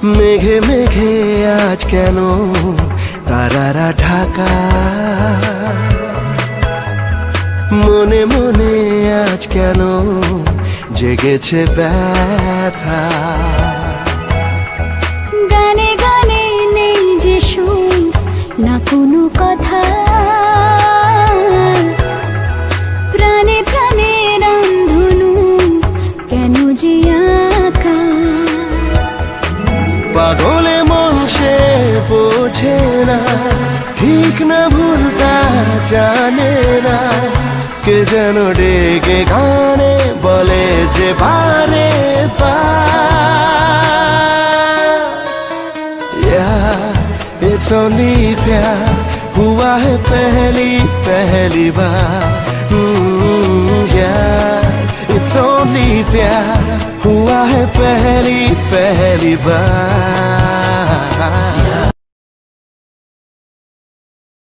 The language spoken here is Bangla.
মেঘে মেঘে আজ কেন তারারা ঢাকা, মনে মনে আজ কেন জেগেছে ব্যথা। গানে গানে নেই যে সুর, না কোনো কথা, প্রাণে প্রাণে রামধনু কেন যে আঁকা। পাগলে মন সে বোঝে না, ঠিক না ভুলতা জানে না, কে যেন ডেকে গানে বলে যে বারে बार। It's only प्यार हुआ है पहली पहली बार। It's only प्यार हुआ है पहली पहली बार।